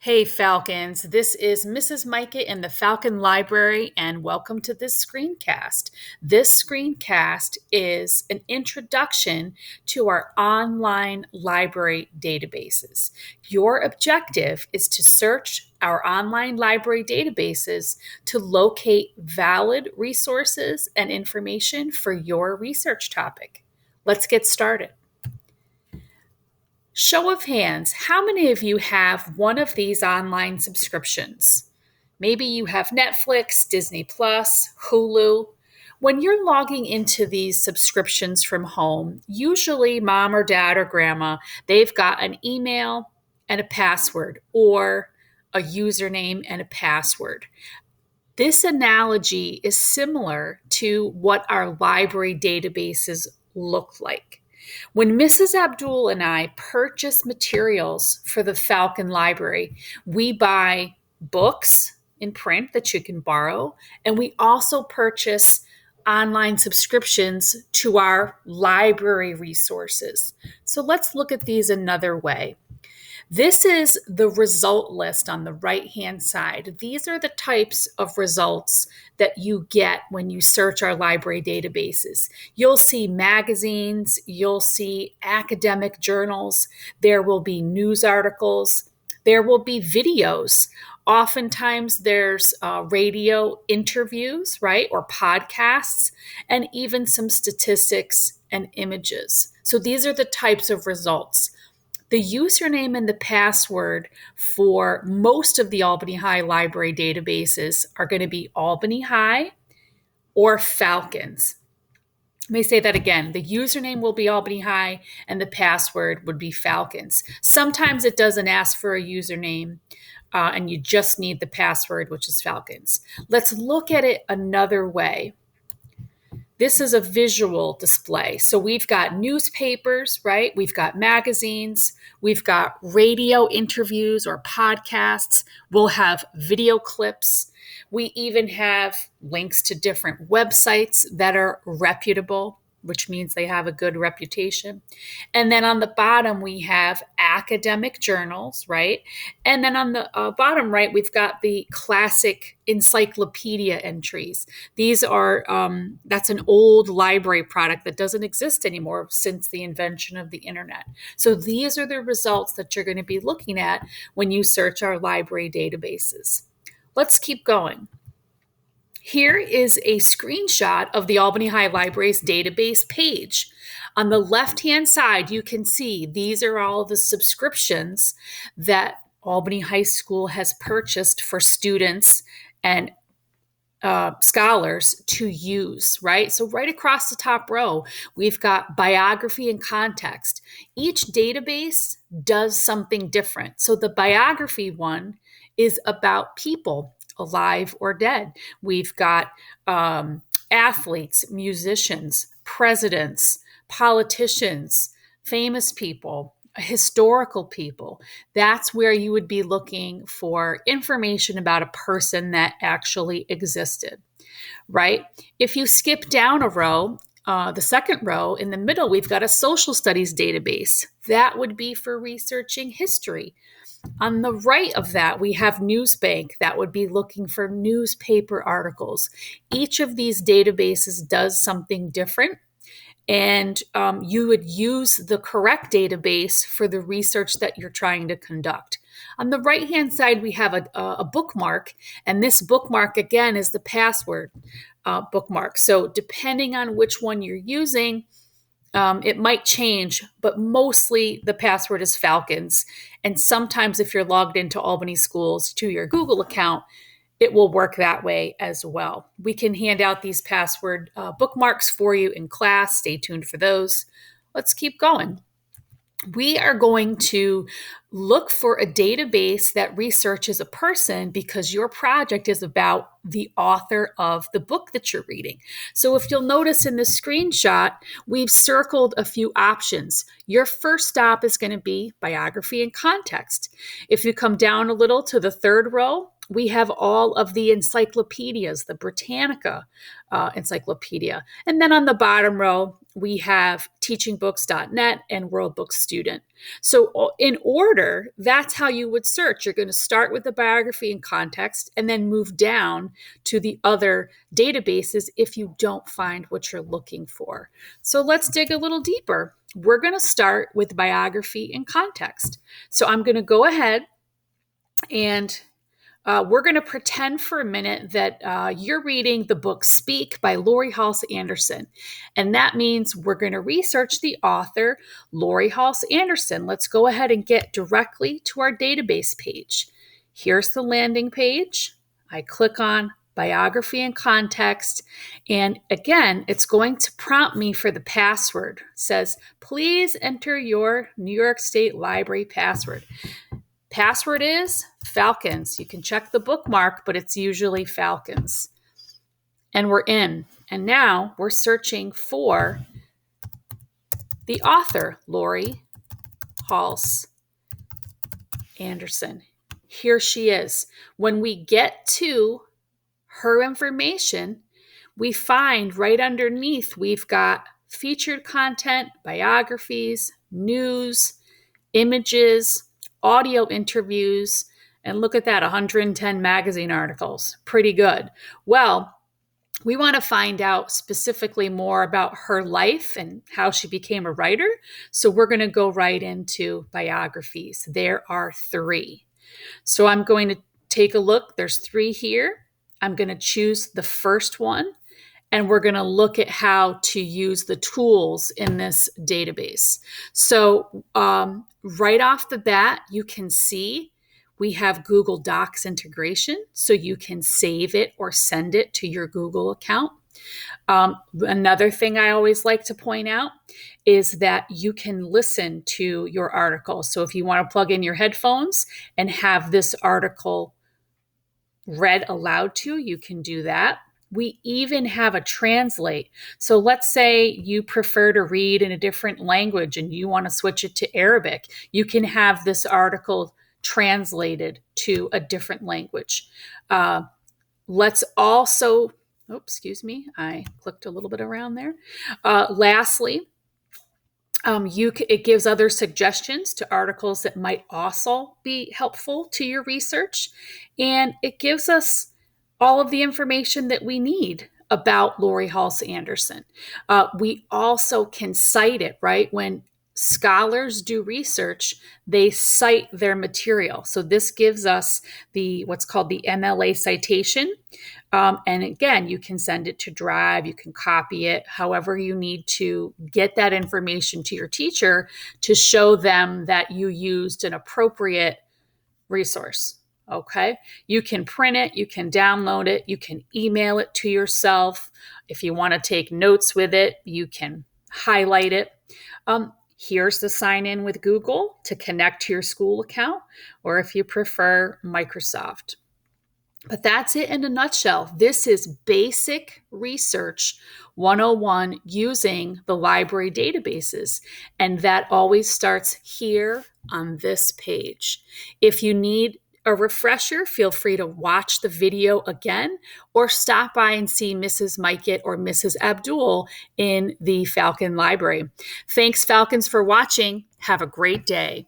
Hey Falcons, this is Mrs. Micah in the Falcon Library, and welcome to this screencast. This screencast is an introduction to our online library databases. Your objective is to search our online library databases to locate valid resources and information for your research topic. Let's get started. Show of hands, how many of you have one of these online subscriptions? Maybe you have Netflix, Disney Plus, Hulu. When you're logging into these subscriptions from home, usually mom or dad or grandma, they've got an email and a password or a username and a password. This analogy is similar to what our library databases look like. When Mrs. Abdul and I purchase materials for the Falcon Library, we buy books in print that you can borrow, and we also purchase online subscriptions to our library resources. So let's look at these another way. This is the result list on the right-hand side. These are the types of results that you get when you search our library databases. You'll see magazines, you'll see academic journals, there will be news articles, there will be videos. Oftentimes there's radio interviews, right, or podcasts, and even some statistics and images. So these are the types of results. The username and the password for most of the Albany High library databases are going to be Albany High or Falcons. Let me say that again. The username will be Albany High and the password would be Falcons. Sometimes it doesn't ask for a username and you just need the password, which is Falcons. Let's look at it another way. This is a visual display. So we've got newspapers, right? We've got magazines. We've got radio interviews or podcasts. We'll have video clips. We even have links to different websites that are reputable, which means they have a good reputation. And then on the bottom, we have academic journals, right? And then on the bottom right, we've got the classic encyclopedia entries. These are, that's an old library product that doesn't exist anymore since the invention of the internet. So these are the results that you're going to be looking at when you search our library databases. Let's keep going. Here is a screenshot of the Albany High Library's database page. On the left-hand side, you can see these are all the subscriptions that Albany High School has purchased for students and scholars to use, right? So right across the top row, we've got biography and context. Each database does something different. So the biography one is about people, alive or dead. We've got athletes, musicians, presidents, politicians, famous people, historical people. That's where you would be looking for information about a person that actually existed, right? If you skip down a row, the second row in the middle, we've got a social studies database. That would be for researching history. On the right of that, we have Newsbank that would be looking for newspaper articles. Each of these databases does something different, and you would use the correct database for the research that you're trying to conduct. On the right-hand side, we have a bookmark, and this bookmark, again, is the password bookmark. So depending on which one you're using, it might change, but mostly the password is Falcons. And sometimes if you're logged into Albany Schools to your Google account, it will work that way as well. We can hand out these password bookmarks for you in class. Stay tuned for those. Let's keep going. We are going to look for a database that researches a person because your project is about the author of the book that you're reading. So if you'll notice in this screenshot, we've circled a few options. Your first stop is going to be biography and context. If you come down a little to the third row, we have all of the encyclopedias, the Britannica encyclopedia. And then on the bottom row, we have teachingbooks.net and World Book Student. So in order, that's how you would search. You're going to start with the biography and context and then move down to the other databases if you don't find what you're looking for. So let's dig a little deeper. We're going to start with biography and context. So I'm going to go ahead and we're going to pretend for a minute that you're reading the book Speak by Laurie Halse Anderson. And that means we're going to research the author, Laurie Halse Anderson. Let's go ahead and get directly to our database page. Here's the landing page. I click on biography and context. And again, it's going to prompt me for the password. It says, please enter your New York State Library password. Password is Falcons. You can check the bookmark, but it's usually Falcons. And we're in. And now we're searching for the author, Laurie Halse Anderson. Here she is. When we get to her information, we find right underneath we've got featured content, biographies, news, images, audio interviews, and look at that, 110 magazine articles. Pretty good. Well, we want to find out specifically more about her life and how she became a writer. So we're going to go right into biographies. There are 3. So I'm going to take a look. There's 3 here. I'm going to choose the first one, and we're going to look at how to use the tools in this database. So right off the bat, you can see we have Google Docs integration, so you can save it or send it to your Google account. Another thing I always like to point out is that you can listen to your article. So if you want to plug in your headphones and have this article read aloud to, you can do that. We even have a translate. So let's say you prefer to read in a different language and you want to switch it to Arabic. You can have this article translated to a different language. Let's also, I clicked a little bit around there. Lastly, it gives other suggestions to articles that might also be helpful to your research. And it gives us all of the information that we need about Laurie Halse Anderson. We also can cite it, right? When scholars do research, they cite their material. So this gives us what's called the MLA citation. And again, you can send it to Drive, you can copy it, however you need to get that information to your teacher to show them that you used an appropriate resource. Okay. You can print it, you can download it, you can email it to yourself. If you want to take notes with it, you can highlight it. Here's the sign in with Google to connect to your school account, or if you prefer, Microsoft. But that's it in a nutshell. This is basic research 101 using the library databases. And that always starts here on this page. If you need a refresher, feel free to watch the video again or stop by and see Mrs. Mikett or Mrs. Abdul in the Falcon Library. Thanks, Falcons, for watching. Have a great day.